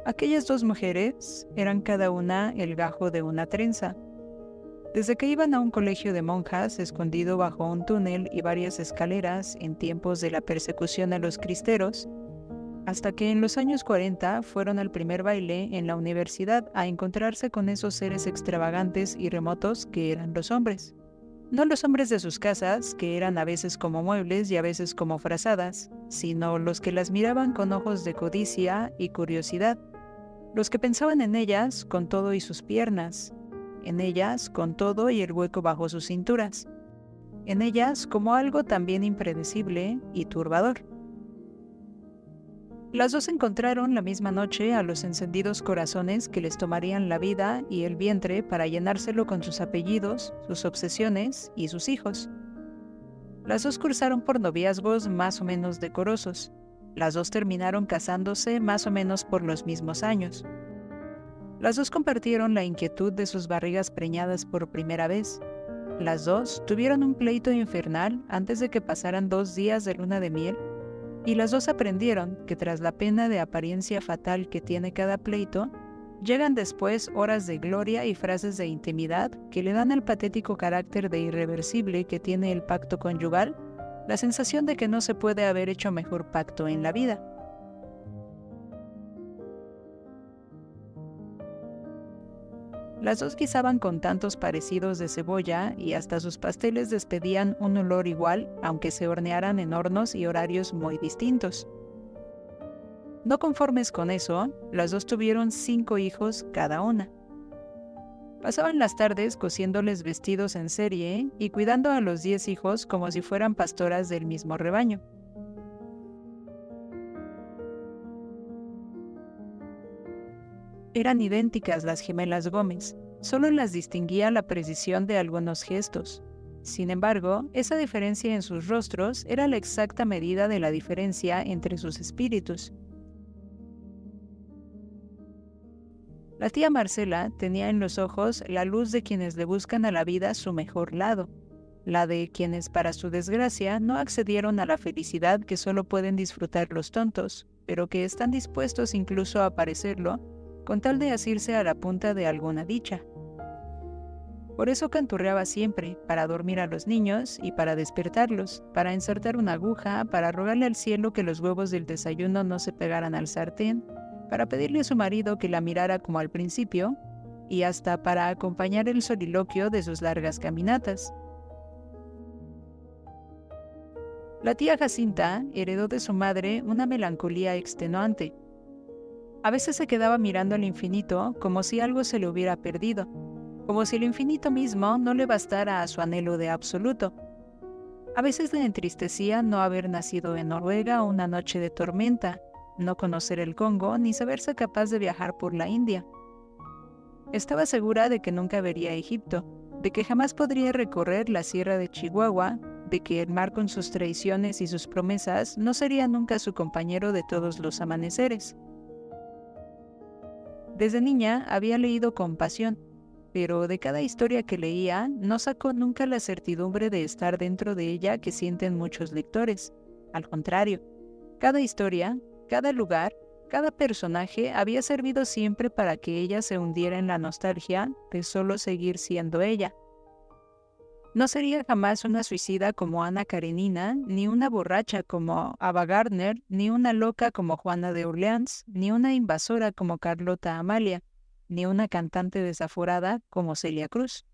Aquellas dos mujeres eran cada una el gajo de una trenza. Desde que iban a un colegio de monjas escondido bajo un túnel y varias escaleras en tiempos de la persecución a los cristeros, hasta que en los años 40 fueron al primer baile en la universidad a encontrarse con esos seres extravagantes y remotos que eran los hombres. No los hombres de sus casas, que eran a veces como muebles y a veces como frazadas, sino los que las miraban con ojos de codicia y curiosidad, los que pensaban en ellas con todo y sus piernas, en ellas con todo y el hueco bajo sus cinturas, en ellas como algo también impredecible y turbador. Las dos encontraron la misma noche a los encendidos corazones que les tomarían la vida y el vientre para llenárselo con sus apellidos, sus obsesiones y sus hijos. Las dos cursaron por noviazgos más o menos decorosos. Las dos terminaron casándose más o menos por los mismos años. Las dos compartieron la inquietud de sus barrigas preñadas por primera vez. Las dos tuvieron un pleito infernal antes de que pasaran 2 días de luna de miel. Y las dos aprendieron que tras la pena de apariencia fatal que tiene cada pleito, llegan después horas de gloria y frases de intimidad que le dan al patético carácter de irreversible que tiene el pacto conyugal, la sensación de que no se puede haber hecho mejor pacto en la vida. Las dos guisaban con tantos parecidos de cebolla y hasta sus pasteles despedían un olor igual, aunque se hornearan en hornos y horarios muy distintos. No conformes con eso, las dos tuvieron 5 hijos cada una. Pasaban las tardes cosiéndoles vestidos en serie y cuidando a los 10 hijos como si fueran pastoras del mismo rebaño. Eran idénticas las gemelas Gómez, solo las distinguía la precisión de algunos gestos. Sin embargo, esa diferencia en sus rostros era la exacta medida de la diferencia entre sus espíritus. La tía Marcela tenía en los ojos la luz de quienes le buscan a la vida su mejor lado, la de quienes para su desgracia no accedieron a la felicidad que solo pueden disfrutar los tontos, pero que están dispuestos incluso a parecerlo, con tal de asirse a la punta de alguna dicha. Por eso canturreaba siempre, para dormir a los niños y para despertarlos, para insertar una aguja, para rogarle al cielo que los huevos del desayuno no se pegaran al sartén, para pedirle a su marido que la mirara como al principio, y hasta para acompañar el soliloquio de sus largas caminatas. La tía Jacinta heredó de su madre una melancolía extenuante. A veces se quedaba mirando al infinito como si algo se le hubiera perdido, como si el infinito mismo no le bastara a su anhelo de absoluto. A veces le entristecía no haber nacido en Noruega una noche de tormenta, no conocer el Congo ni saberse capaz de viajar por la India. Estaba segura de que nunca vería Egipto, de que jamás podría recorrer la sierra de Chihuahua, de que el mar con sus traiciones y sus promesas no sería nunca su compañero de todos los amaneceres. Desde niña había leído con pasión, pero de cada historia que leía no sacó nunca la certidumbre de estar dentro de ella que sienten muchos lectores. Al contrario, cada historia, cada lugar, cada personaje había servido siempre para que ella se hundiera en la nostalgia de solo seguir siendo ella. No sería jamás una suicida como Ana Karenina, ni una borracha como Ava Gardner, ni una loca como Juana de Orleans, ni una invasora como Carlota Amalia, ni una cantante desaforada como Celia Cruz.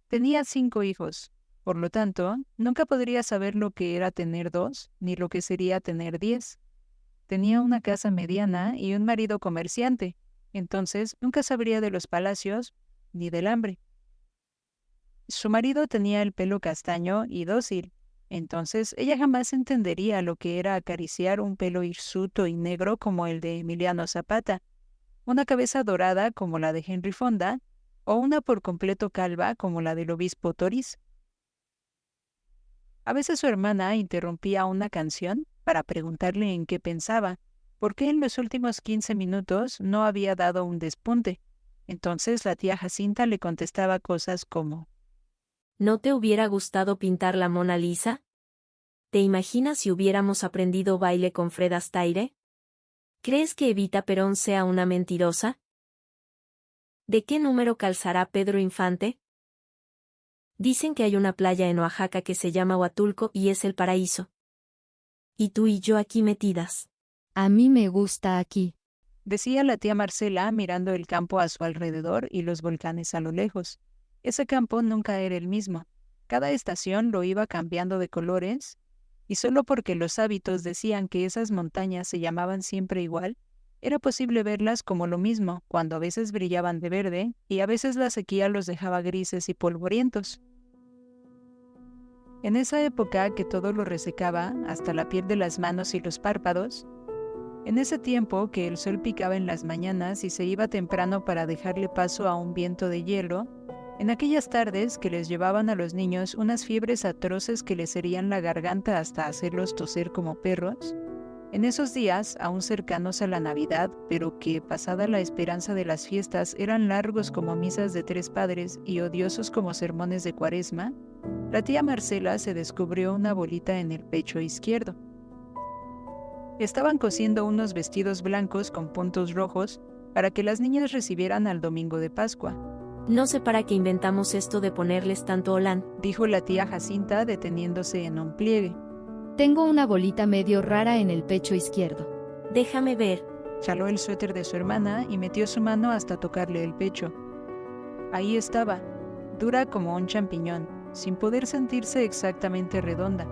Tenía 5 hijos, por lo tanto, nunca podría saber lo que era tener 2, ni lo que sería tener 10. Tenía una casa mediana y un marido comerciante, entonces nunca sabría de los palacios ni del hambre. Su marido tenía el pelo castaño y dócil, entonces ella jamás entendería lo que era acariciar un pelo hirsuto y negro como el de Emiliano Zapata, una cabeza dorada como la de Henry Fonda, o una por completo calva como la del obispo Toriz. A veces su hermana interrumpía una canción para preguntarle en qué pensaba, porque en los últimos 15 minutos no había dado un despunte. Entonces la tía Jacinta le contestaba cosas como: ¿No te hubiera gustado pintar la Mona Lisa? ¿Te imaginas si hubiéramos aprendido baile con Fred Astaire? ¿Crees que Evita Perón sea una mentirosa? ¿De qué número calzará Pedro Infante? Dicen que hay una playa en Oaxaca que se llama Huatulco y es el paraíso. Y tú y yo aquí metidas. A mí me gusta aquí. Decía la tía Marcela mirando el campo a su alrededor y los volcanes a lo lejos. Ese campo nunca era el mismo. Cada estación lo iba cambiando de colores, y solo porque los hábitos decían que esas montañas se llamaban siempre igual, era posible verlas como lo mismo, cuando a veces brillaban de verde y a veces la sequía los dejaba grises y polvorientos. En esa época que todo lo resecaba, hasta la piel de las manos y los párpados, en ese tiempo que el sol picaba en las mañanas y se iba temprano para dejarle paso a un viento de hielo, en aquellas tardes que les llevaban a los niños unas fiebres atroces que les herían la garganta hasta hacerlos toser como perros, en esos días, aún cercanos a la Navidad, pero que, pasada la esperanza de las fiestas, eran largos como misas de 3 padres y odiosos como sermones de Cuaresma, la tía Marcela se descubrió una bolita en el pecho izquierdo. Estaban cosiendo unos vestidos blancos con puntos rojos para que las niñas recibieran al domingo de Pascua. No sé para qué inventamos esto de ponerles tanto olán, dijo la tía Jacinta deteniéndose en un pliegue. Tengo una bolita medio rara en el pecho izquierdo. Déjame ver. Jaló el suéter de su hermana y metió su mano hasta tocarle el pecho. Ahí estaba, dura como un champiñón, sin poder sentirse exactamente redonda.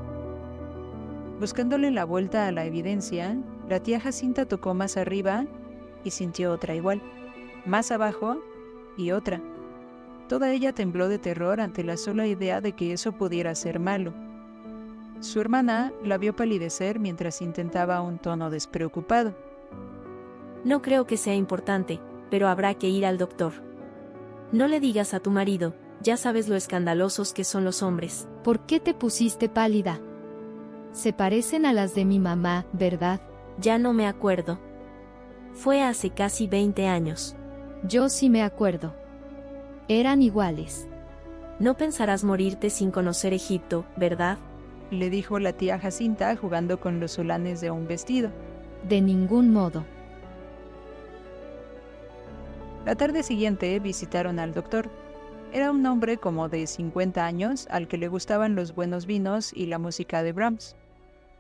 Buscándole la vuelta a la evidencia, la tía Jacinta tocó más arriba y sintió otra igual, más abajo y otra. Toda ella tembló de terror ante la sola idea de que eso pudiera ser malo. Su hermana la vio palidecer mientras intentaba un tono despreocupado. No creo que sea importante, pero habrá que ir al doctor. No le digas a tu marido, ya sabes lo escandalosos que son los hombres. ¿Por qué te pusiste pálida? Se parecen a las de mi mamá, ¿verdad? Ya no me acuerdo. Fue hace casi 20 años. Yo sí me acuerdo. Eran iguales. No pensarás morirte sin conocer Egipto, ¿verdad? Le dijo la tía Jacinta jugando con los solanes de un vestido. De ningún modo. La tarde siguiente visitaron al doctor. Era un hombre como de 50 años al que le gustaban los buenos vinos y la música de Brahms.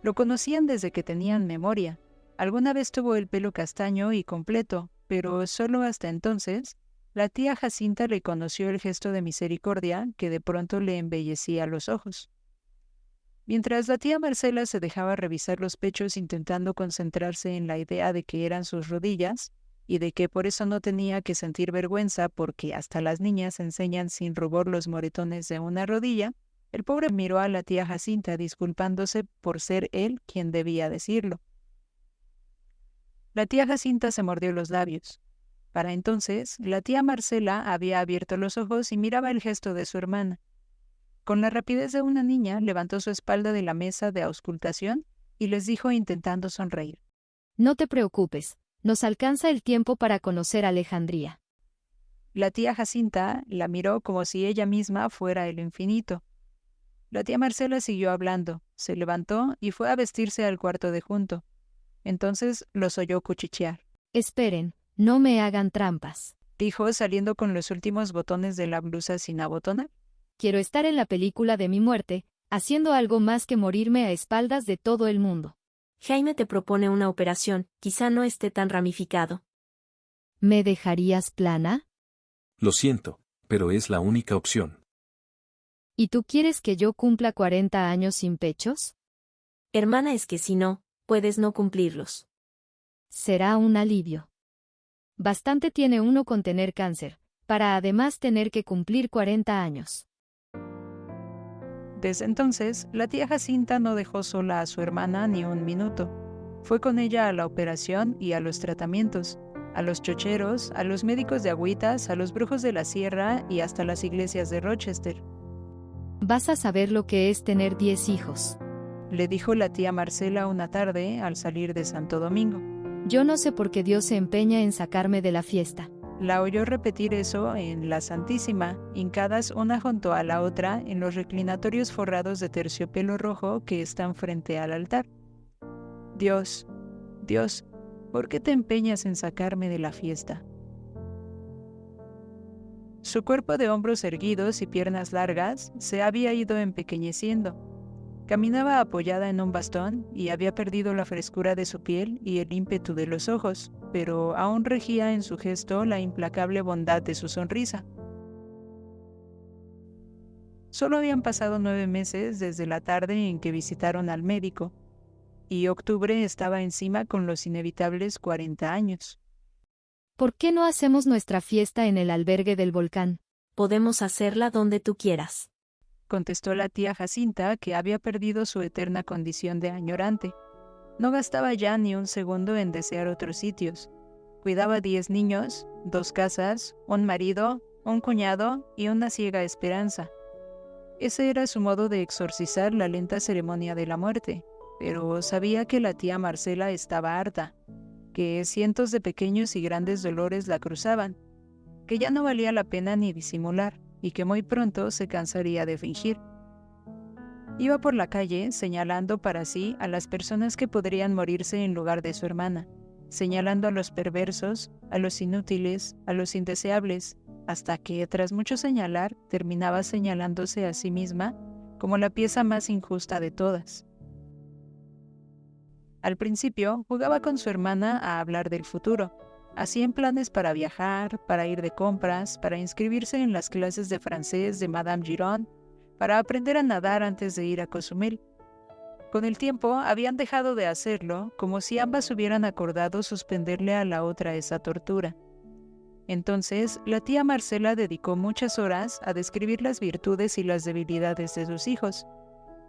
Lo conocían desde que tenían memoria. Alguna vez tuvo el pelo castaño y completo, pero solo hasta entonces, la tía Jacinta le conoció el gesto de misericordia que de pronto le embellecía los ojos. Mientras la tía Marcela se dejaba revisar los pechos intentando concentrarse en la idea de que eran sus rodillas y de que por eso no tenía que sentir vergüenza porque hasta las niñas enseñan sin rubor los moretones de una rodilla, el pobre miró a la tía Jacinta disculpándose por ser él quien debía decirlo. La tía Jacinta se mordió los labios. Para entonces, la tía Marcela había abierto los ojos y miraba el gesto de su hermana. Con la rapidez de una niña, levantó su espalda de la mesa de auscultación y les dijo intentando sonreír. No te preocupes, nos alcanza el tiempo para conocer Alejandría. La tía Jacinta la miró como si ella misma fuera el infinito. La tía Marcela siguió hablando, se levantó y fue a vestirse al cuarto de junto. Entonces los oyó cuchichear. Esperen, no me hagan trampas, dijo saliendo con los últimos botones de la blusa sin abotonar. Quiero estar en la película de mi muerte, haciendo algo más que morirme a espaldas de todo el mundo. Jaime te propone una operación, quizá no esté tan ramificado. ¿Me dejarías plana? Lo siento, pero es la única opción. ¿Y tú quieres que yo cumpla 40 años sin pechos? Hermana, es que si no, puedes no cumplirlos. Será un alivio. Bastante tiene uno con tener cáncer, para además tener que cumplir 40 años. Desde entonces, la tía Jacinta no dejó sola a su hermana ni un minuto. Fue con ella a la operación y a los tratamientos, a los chocheros, a los médicos de agüitas, a los brujos de la sierra y hasta las iglesias de Rochester. Vas a saber lo que es tener 10 hijos, le dijo la tía Marcela una tarde al salir de Santo Domingo. Yo no sé por qué Dios se empeña en sacarme de la fiesta. La oyó repetir eso en la Santísima, hincadas una junto a la otra en los reclinatorios forrados de terciopelo rojo que están frente al altar. Dios, Dios, ¿Por qué te empeñas en sacarme de la fiesta? Su cuerpo de hombros erguidos y piernas largas se había ido empequeñeciendo. Caminaba apoyada en un bastón y había perdido la frescura de su piel y el ímpetu de los ojos, pero aún regía en su gesto la implacable bondad de su sonrisa. Solo habían pasado 9 meses desde la tarde en que visitaron al médico, y octubre estaba encima con los inevitables 40 años. ¿Por qué no hacemos nuestra fiesta en el albergue del volcán? Podemos hacerla donde tú quieras. Contestó la tía Jacinta, que había perdido su eterna condición de añorante. No gastaba ya ni un segundo en desear otros sitios. Cuidaba 10 niños, 2 casas, un marido, un cuñado y una ciega esperanza. Ese era su modo de exorcizar la lenta ceremonia de la muerte, pero sabía que la tía Marcela estaba harta, que cientos de pequeños y grandes dolores la cruzaban, que ya no valía la pena ni disimular, y que muy pronto se cansaría de fingir. Iba por la calle señalando para sí a las personas que podrían morirse en lugar de su hermana, señalando a los perversos, a los inútiles, a los indeseables, hasta que, tras mucho señalar, terminaba señalándose a sí misma como la pieza más injusta de todas. Al principio, jugaba con su hermana a hablar del futuro. Hacían planes para viajar, para ir de compras, para inscribirse en las clases de francés de Madame Giron, para aprender a nadar antes de ir a Cozumel. Con el tiempo, habían dejado de hacerlo, como si ambas hubieran acordado suspenderle a la otra esa tortura. Entonces, la tía Marcela dedicó muchas horas a describir las virtudes y las debilidades de sus hijos,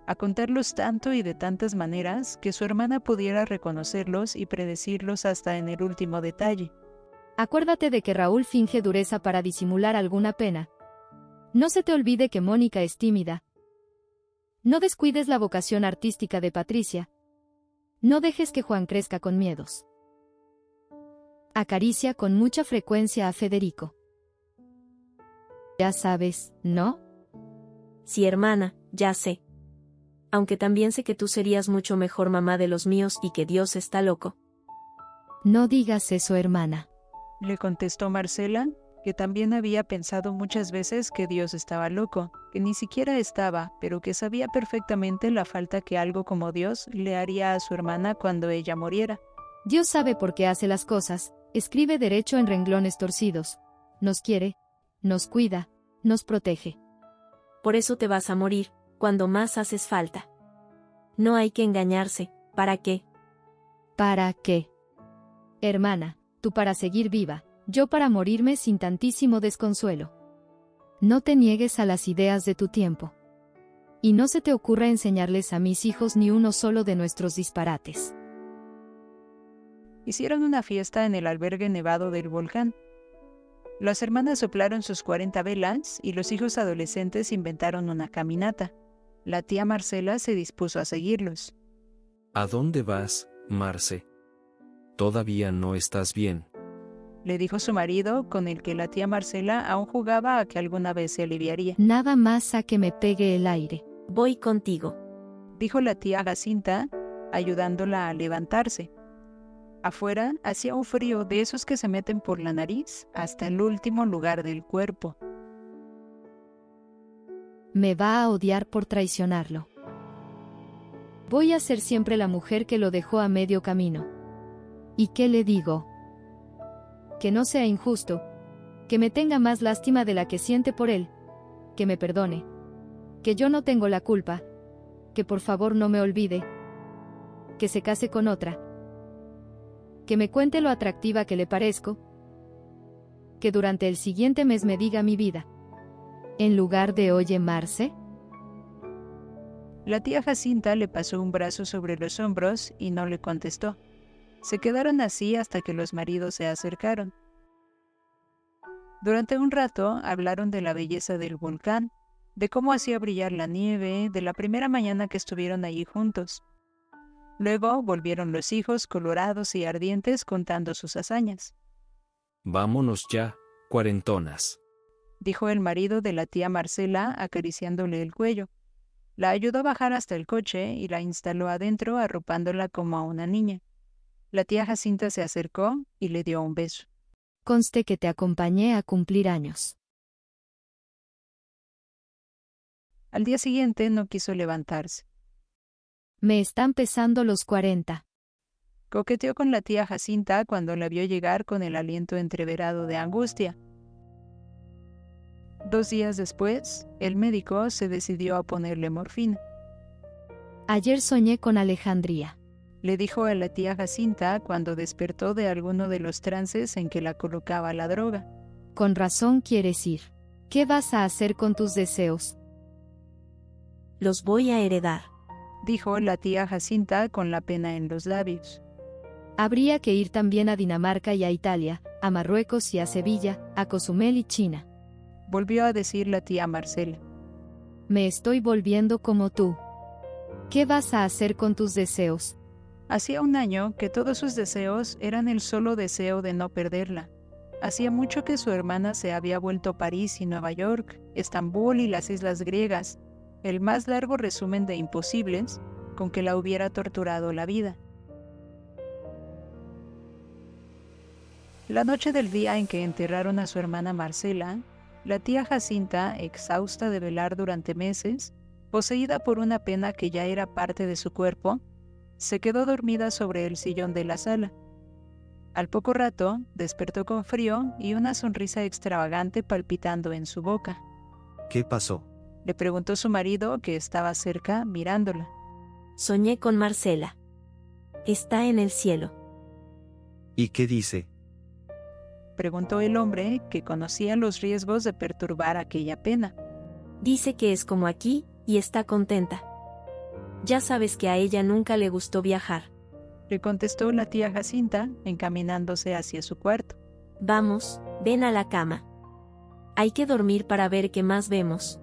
a contarlos tanto y de tantas maneras que su hermana pudiera reconocerlos y predecirlos hasta en el último detalle. Acuérdate de que Raúl finge dureza para disimular alguna pena. No se te olvide que Mónica es tímida. No descuides la vocación artística de Patricia. No dejes que Juan crezca con miedos. Acaricia con mucha frecuencia a Federico. Ya sabes, ¿no? Sí, hermana, ya sé. Aunque también sé que tú serías mucho mejor mamá de los míos y que Dios está loco. No digas eso, hermana. Le contestó Marcela, que también había pensado muchas veces que Dios estaba loco, que ni siquiera estaba, pero que sabía perfectamente la falta que algo como Dios le haría a su hermana cuando ella muriera. Dios sabe por qué hace las cosas, escribe derecho en renglones torcidos. Nos quiere, nos cuida, nos protege. Por eso te vas a morir, cuando más haces falta. No hay que engañarse, ¿para qué? ¿Para qué? Hermana, tú para seguir viva, yo para morirme sin tantísimo desconsuelo. No te niegues a las ideas de tu tiempo. Y no se te ocurra enseñarles a mis hijos ni uno solo de nuestros disparates. Hicieron una fiesta en el albergue nevado del volcán. Las hermanas soplaron sus 40 velas y los hijos adolescentes inventaron una caminata. La tía Marcela se dispuso a seguirlos. ¿A dónde vas, Marce? Todavía no estás bien. Le dijo su marido, con el que la tía Marcela aún jugaba a que alguna vez se aliviaría. Nada más a que me pegue el aire. Voy contigo, Dijo la tía Jacinta, ayudándola a levantarse. Afuera hacía un frío de esos que se meten por la nariz hasta el último lugar del cuerpo. Me va a odiar por traicionarlo. Voy a ser siempre la mujer que lo dejó a medio camino. ¿Y qué le digo? Que no sea injusto, que me tenga más lástima de la que siente por él, que me perdone, que yo no tengo la culpa, que por favor no me olvide, que se case con otra, que me cuente lo atractiva que le parezco, que durante el siguiente mes me diga mi vida, en lugar de oye Marce. La tía Jacinta le pasó un brazo sobre los hombros y no le contestó. Se quedaron así hasta que los maridos se acercaron. Durante un rato hablaron de la belleza del volcán, de cómo hacía brillar la nieve, de la primera mañana que estuvieron allí juntos. Luego volvieron los hijos colorados y ardientes contando sus hazañas. Vámonos ya, cuarentonas. Dijo el marido de la tía Marcela acariciándole el cuello. La ayudó a bajar hasta el coche y la instaló adentro arropándola como a una niña. La tía Jacinta se acercó y le dio un beso. Conste que te acompañé a cumplir años. Al día siguiente no quiso levantarse. Me están pesando los 40. Coqueteó con la tía Jacinta cuando la vio llegar con el aliento entreverado de angustia. 2 días después, el médico se decidió a ponerle morfina. Ayer soñé con Alejandría. Le dijo a la tía Jacinta cuando despertó de alguno de los trances en que la colocaba la droga. Con razón quieres ir. ¿Qué vas a hacer con tus deseos? Los voy a heredar. Dijo la tía Jacinta con la pena en los labios. Habría que ir también a Dinamarca y a Italia, a Marruecos y a Sevilla, a Cozumel y China. Volvió a decir la tía Marcela. Me estoy volviendo como tú. ¿Qué vas a hacer con tus deseos? Hacía un año que todos sus deseos eran el solo deseo de no perderla. Hacía mucho que su hermana se había vuelto a París y Nueva York, Estambul y las islas griegas, el más largo resumen de imposibles con que la hubiera torturado la vida. La noche del día en que enterraron a su hermana Marcela, la tía Jacinta, exhausta de velar durante meses, poseída por una pena que ya era parte de su cuerpo, se quedó dormida sobre el sillón de la sala. Al poco rato, despertó con frío y una sonrisa extravagante palpitando en su boca. ¿Qué pasó? Le preguntó su marido, que estaba cerca, mirándola. Soñé con Marcela. Está en el cielo. ¿Y qué dice? Preguntó el hombre, que conocía los riesgos de perturbar aquella pena. Dice que es como aquí, y está contenta. Ya sabes que a ella nunca le gustó viajar. Le contestó la tía Jacinta, encaminándose hacia su cuarto. Vamos, ven a la cama. Hay que dormir para ver qué más vemos.